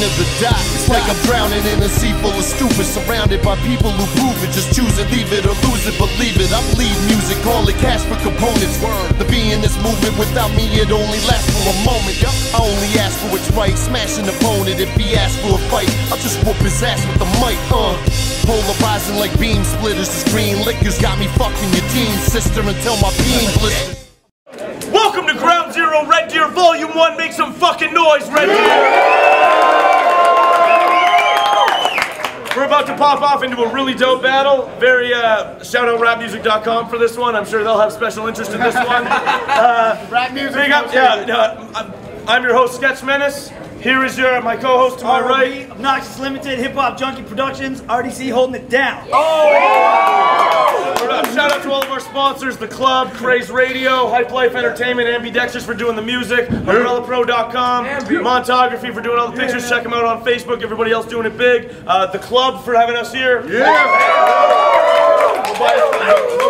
of the dot. It's like I'm drowning in a sea full of stupid, surrounded by people who prove it. Just choose it, leave it, or lose it, believe it. I bleed music, call it cash for components. To be in this movement without me, it only lasts for a moment. I only ask for what's right, smash an opponent. If he asks for a fight, I'll just whoop his ass with the mic. Polarizing like beam splitters. This green liquor's got me fucking your teen sister until my beam blisters. Welcome to Ground Zero, Red Deer Volume 1. Make some fucking noise, Red Deer! We're about to pop off into a really dope battle. Very, shout out rapmusic.com for this one. I'm sure they'll have special interest in this one. Rap music. Big up, I'm your host, Sketch Menace. Here is my co-host to my right. Obnoxious Limited, Hip Hop Junkie Productions, RDC holding it down. Shout out to all of our sponsors, The Club, Craze Radio, Hype Life Entertainment, Ambidextrous for doing the music, UmbrellaPro.com, Montography for doing all the pictures. Check them out on Facebook. Everybody else doing it big. The Club for having us here. Yeah. Go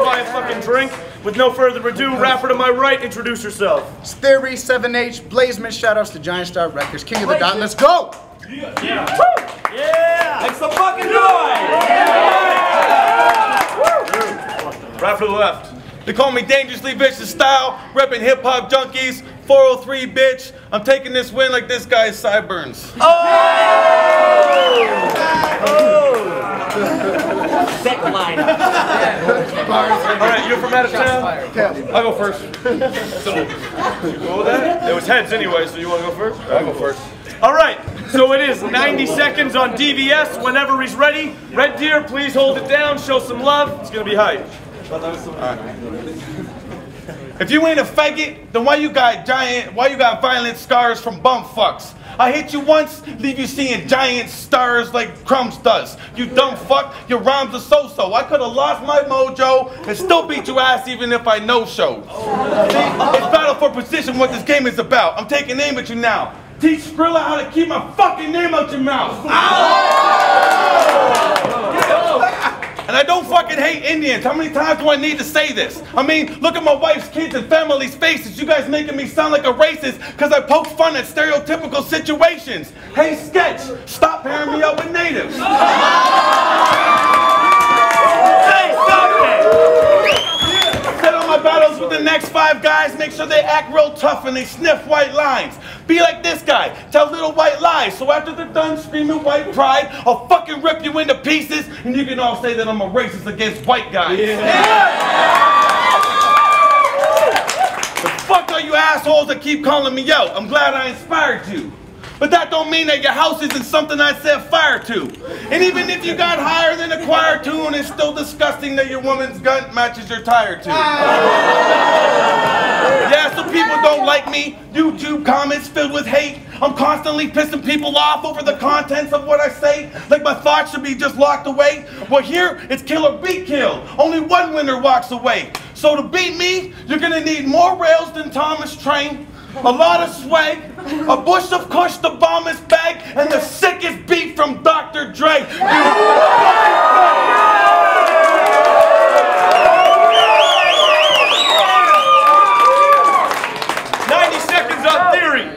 buy a fucking drink. With no further ado, rapper to my right, introduce yourself. It's Theory, 7H, Blazement, shoutouts to Giant Star Records, King of the Dot, let's go! Yeah! Yeah! Make some fucking noise! Right to the left. They call me Dangerously Vicious Style, repping Hip Hop Junkies, 403 bitch. I'm taking this win like this guy's sideburns. Second line. Alright, you're from out of town? I'll go first. So, you go with that? It was heads anyway, so you want to go first? I'll go first. Alright, so it is 90 seconds on DVS whenever he's ready. Red Deer, please hold it down, show some love. It's going to be hype. If you ain't a faggot, then why you got violent scars from bum fucks? I hit you once, leave you seeing giant stars like Crumbs does. You dumb fuck, your rhymes are so-so. I could have lost my mojo and still beat your ass even if I no-showed. It's battle for position what this game is about. I'm taking aim at you now. Teach Skrilla how to keep my fucking name out your mouth. And I don't fucking hate Indians. How many times do I need to say this? I mean, look at my wife's kids and family's faces. You guys making me sound like a racist because I poke fun at stereotypical situations. Hey, Sketch, stop pairing me up with natives. Say something! Set on my battles with the next 5 guys. Make sure they act real tough and they sniff white lines. Be like this guy, tell little white lies. So after they're done screaming white pride, I'll fucking rip you into pieces and you can all say that I'm a racist against white guys. The fuck are you assholes that keep calling me out? I'm glad I inspired you. But that don't mean that your house isn't something I set fire to. And even if you got higher than a choir tune, it's still disgusting that your woman's gun matches your tire too. Yeah, some people don't like me. YouTube comments filled with hate. I'm constantly pissing people off over the contents of what I say. Like my thoughts should be just locked away. Well here, it's kill or be killed. Only one winner walks away. So to beat me, you're gonna need more rails than Thomas Train. A lot of swag, a bush of kush, the bombest bag, and the sickest beat from Dr. Dre. 90 seconds on Theory.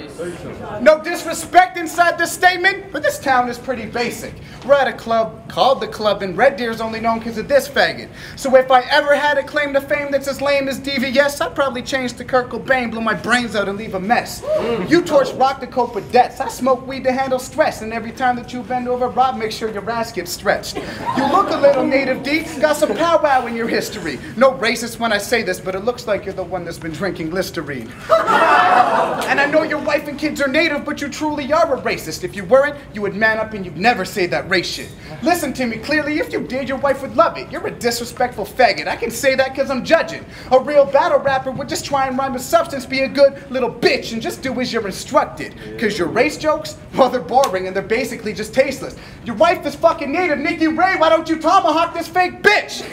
No disrespect inside this statement, but this town is pretty basic. We're at a club called The Club, and Red Deer's only known because of this faggot. So if I ever had a claim to fame that's as lame as DVS, I'd probably change to Kurt Cobain, blow my brains out and leave a mess. You torch rock to cope with debts. I smoke weed to handle stress, and every time that you bend over, Rob, make sure your ass gets stretched. You look a little native D, got some powwow in your history. No racist when I say this, but it looks like you're the one that's been drinking Listerine. And I know your wife and kids are native, but you truly are a racist. If you weren't, you would man up and you'd never say that race shit. Listen to me clearly, if you did, your wife would love it. You're a disrespectful faggot. I can say that because I'm judging. A real battle rapper would just try and rhyme with substance, be a good little bitch, and just do as you're instructed. Because your race jokes, well, they're boring and they're basically just tasteless. Your wife is fucking native, Nikki Ray, why don't you tomahawk this fake bitch?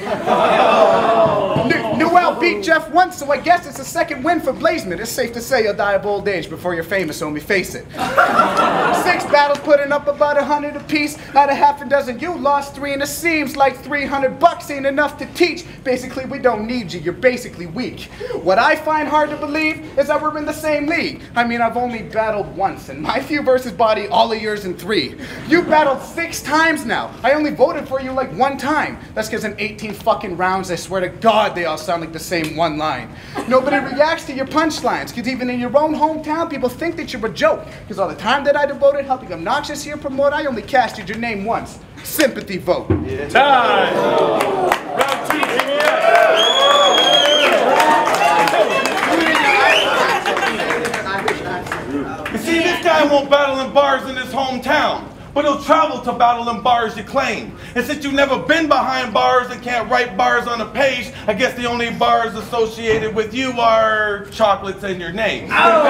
New Al beat Jeff once, so I guess it's a second win for Blazement. It's safe to say you'll die a old age before you're famous, homie, face it. 6 battles putting up about 100 apiece. Out of half a dozen, you lost 3, and it seems like $300 ain't enough to teach. Basically, we don't need you, you're basically weak. What I find hard to believe is that we're in the same league. I mean, I've only battled once, and my few versus body all of yours in 3. You battled 6 times now. I only voted for you like 1 time. That's because in 18 fucking rounds, I swear to God, they all sound like the same one line. Nobody reacts to your punchlines, because even in your own hometown, people think that you're a joke. Because all the time that I devoted helping Obnoxious here promote, I only casted your name once. Sympathy vote. Yeah. Time. Round 2, You see, this guy won't battle in bars in his hometown, but he'll travel to battle in bars you claim. And since you've never been behind bars and can't write bars on a page, I guess the only bars associated with you are chocolates in your name. See, I'm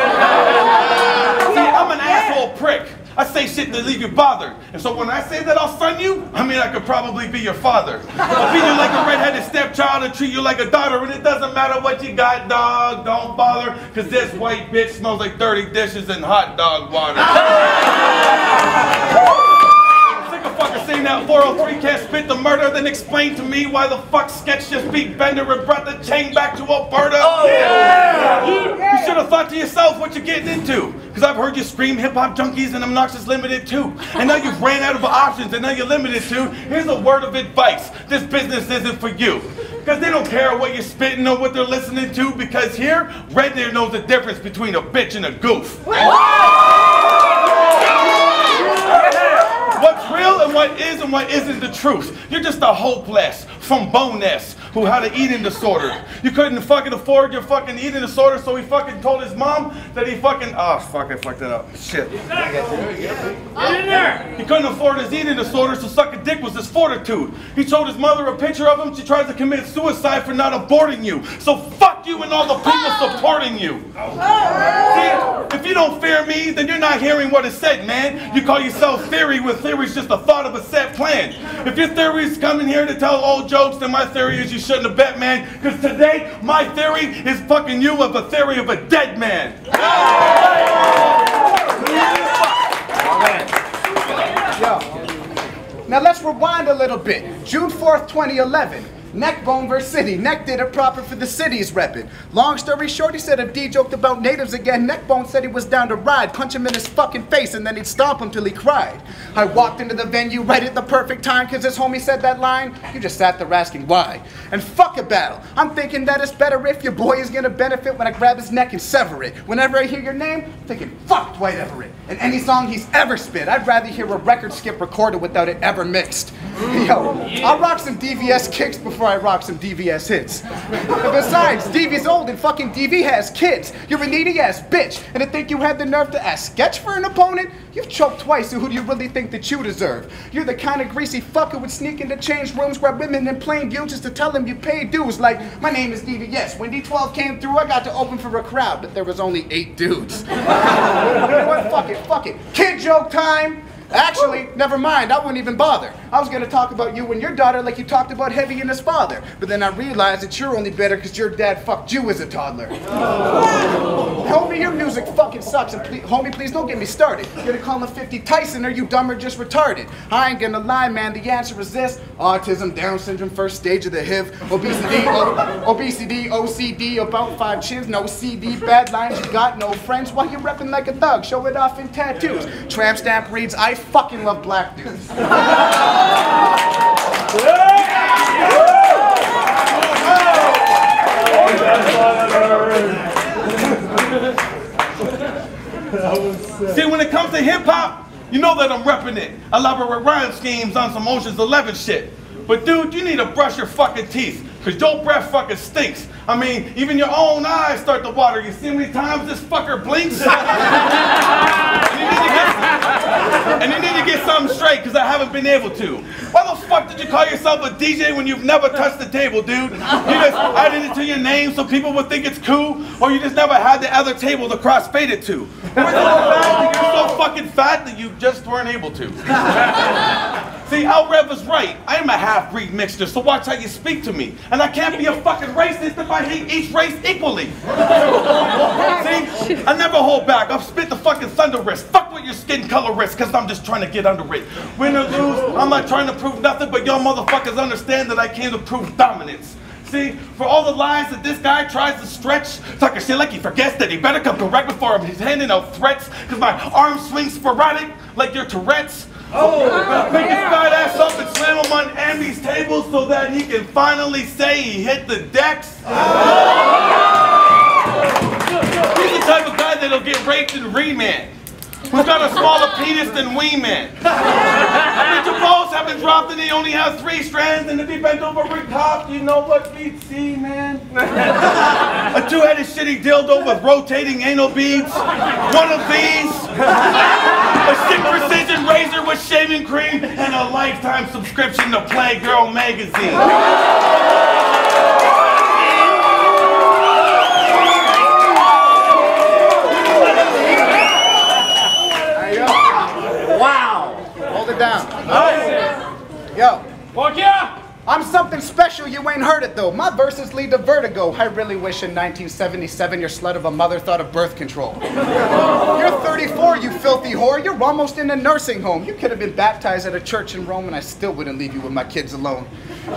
an asshole prick. I say shit to leave you bothered. And so when I say that I'll son you, I mean I could probably be your father. I'll feed you like a redheaded stepchild and treat you like a daughter, and it doesn't matter what you got, dog, don't bother, cause this white bitch smells like dirty dishes and hot dog water. Sick of fucker saying that 403 can't spit the murder, then explain to me why the fuck Sketch just beat Bender and brought the chain back to Alberta. Oh, yeah. You should have thought to yourself what you're getting into. Because I've heard you scream hip-hop junkies and Obnoxious limited too. And now you've ran out of options and now you're limited to. Here's a word of advice. This business isn't for you. Because they don't care what you're spitting or what they're listening to. Because here, Red Deer knows the difference between a bitch and a goof. What's real and what is and what isn't the truth. You're just a hopeless from Boness who had an eating disorder. You couldn't fucking afford your fucking eating disorder, so he fucking told his mom that he fucking, oh fuck, I fucked it up. Shit. He couldn't afford his eating disorder, so suck a dick was his fortitude. He showed his mother a picture of him. She tries to commit suicide for not aborting you. So fuck you and all the people supporting you. See, if you don't fear me, then you're not hearing what is said, man. You call yourself theory when theory's just a thought of a set plan. If your theory's coming here to tell old jokes, then my theory is you shouldn't have bet, man. Because today, my theory is fucking you of a theory of a dead man. Yo. Now let's rewind a little bit. June 4th, 2011. Neckbone versus City. Neck did it proper for the city's reppin'. Long story short, he said if D joked about natives again, Neckbone said he was down to ride, punch him in his fucking face, and then he'd stomp him till he cried. I walked into the venue right at the perfect time, cause his homie said that line. You just sat there asking why. And fuck a battle. I'm thinking that it's better if your boy is gonna benefit when I grab his neck and sever it. Whenever I hear your name, I'm thinking fuck Dwight Everett. And any song he's ever spit, I'd rather hear a record skip recorded without it ever mixed. Yo, I'll rock some DVS kicks before I rock some DVS hits. And besides, DV's old and fucking DV has kids. You're a needy ass bitch. And to think you had the nerve to ask Sketch for an opponent? You've choked twice, so who do you really think that you deserve? You're the kind of greasy fuck who would sneak into change rooms, grab women in plain view just to tell them you paid dues. Like, my name is DVS. When D12 came through, I got to open for a crowd, but there was only 8 dudes. You know what? Fuck it. Kid joke time. Actually, never mind, I wouldn't even bother. I was gonna talk about you and your daughter like you talked about Heavy and his father. But then I realized that you're only better because your dad fucked you as a toddler. Homie, your music fucking sucks, and homie, please don't get me started. You're gonna call him 50 Tyson, or you dumb or just retarded. I ain't gonna lie, man, the answer is this. Autism, Down syndrome, first stage of the HIV, obesity, OCD, about 5 chins, no CD, bad lines, you got no friends. Why you repping like a thug? Show it off in tattoos. Tramp stamp reads, I fucking love black dudes. See, when it comes to hip-hop, you know that I'm repping it. Elaborate rhyme schemes on some Ocean's 11 shit. But dude, you need to brush your fucking teeth, because your breath fucking stinks. I mean, even your own eyes start to water. You see how many times this fucker blinks? And you need to get something straight, because I haven't been able to. Why the fuck did you call yourself a DJ when you've never touched the table, dude? You just added it to your name so people would think it's cool, or you just never had the other table to cross-fade it to. Or you're so fucking fat that you just weren't able to. See, R.O.B is right. I am a half-breed mixture, so watch how you speak to me. And I can't be a fucking racist if I hate each race equally. See, I never hold back. I've spit the fucking thunder wrist. Fuck with your skin color risk, cause I'm just trying to get under it. Win or lose, I'm not trying to prove nothing, but y'all motherfuckers understand that I came to prove dominance. See, for all the lies that this guy tries to stretch, talking shit like he forgets that he better come correct before he's handing out threats, cause my arm swings sporadic like your Tourette's. Pick his fat ass up and slam him on Andy's table so that he can finally say he hit the decks. He's the type of guy that'll get raped in remand. Who's got a smaller penis than Wee Man. Picture balls have been dropped and he only has 3 strands, and if he bent over with top, you know what we'd see, man? A 2-headed shitty dildo with rotating anal beads. One of these. A sick precision razor with shaving cream, and a lifetime subscription to Playgirl magazine. Down. Yo. Fuck yeah! I'm something special, you ain't heard it though. My verses lead to vertigo. I really wish in 1977 your slut of a mother thought of birth control. You're 34, you filthy whore. You're almost in a nursing home. You could have been baptized at a church in Rome and I still wouldn't leave you with my kids alone.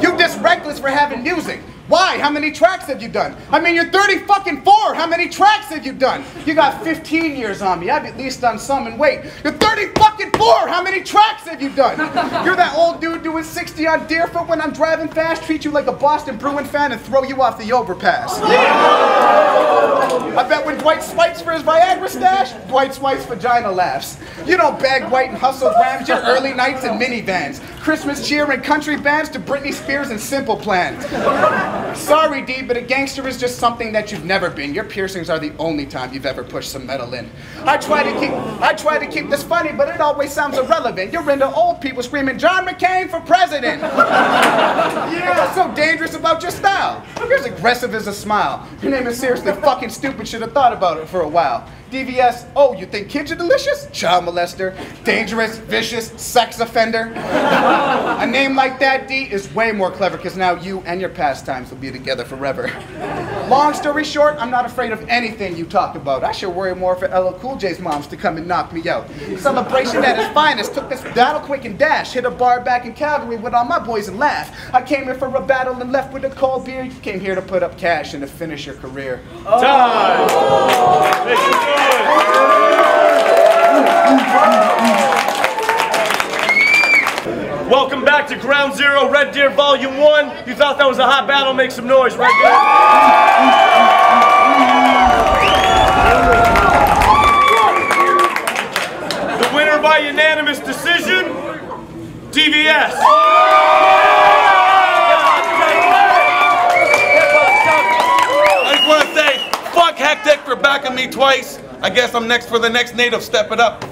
You just reckless for having music. Why? How many tracks have you done? I mean, you're 34. How many tracks have you done? You got 15 years on me. I've at least done some, and wait, you're 34. How many tracks have you done? You're that old dude doing 60 on Deerfoot when I'm driving fast, treat you like a Boston Bruin fan and throw you off the overpass. I bet when Dwight swipes for his Viagra stash, Dwight swipes vagina laughs. You don't bag white and hustle grams, your early nights in minivans. Christmas cheer and country bands to Britney Spears and Simple Plan. Sorry, D, but a gangster is just something that you've never been. Your piercings are the only time you've ever pushed some metal in. I try to keep this funny, but it always sounds irrelevant. You're into old people screaming, John McCain for president. What's so dangerous about your style? You're as aggressive as a smile. Your name is seriously fucking stupid, should have thought about it for a while. DVS, oh, you think kids are delicious? Child molester, dangerous, vicious, sex offender. A name like that, D, is way more clever because now you and your pastimes will be together forever. Long story short, I'm not afraid of anything you talk about. I should worry more for LL Cool J's moms to come and knock me out. Celebration at its finest, took this battle quick and dash, hit a bar back in Calgary with all my boys and laugh. I came here for a battle and left with a cold beer. You came here to put up cash and to finish your career. Time! Welcome back to Ground Zero, Red Deer Volume 1. You thought that was a hot battle? Make some noise, Red Deer. The winner by unanimous decision, DVS. I just want to say, fuck Hectic for backing me twice. I guess I'm next for the next native. Step it up.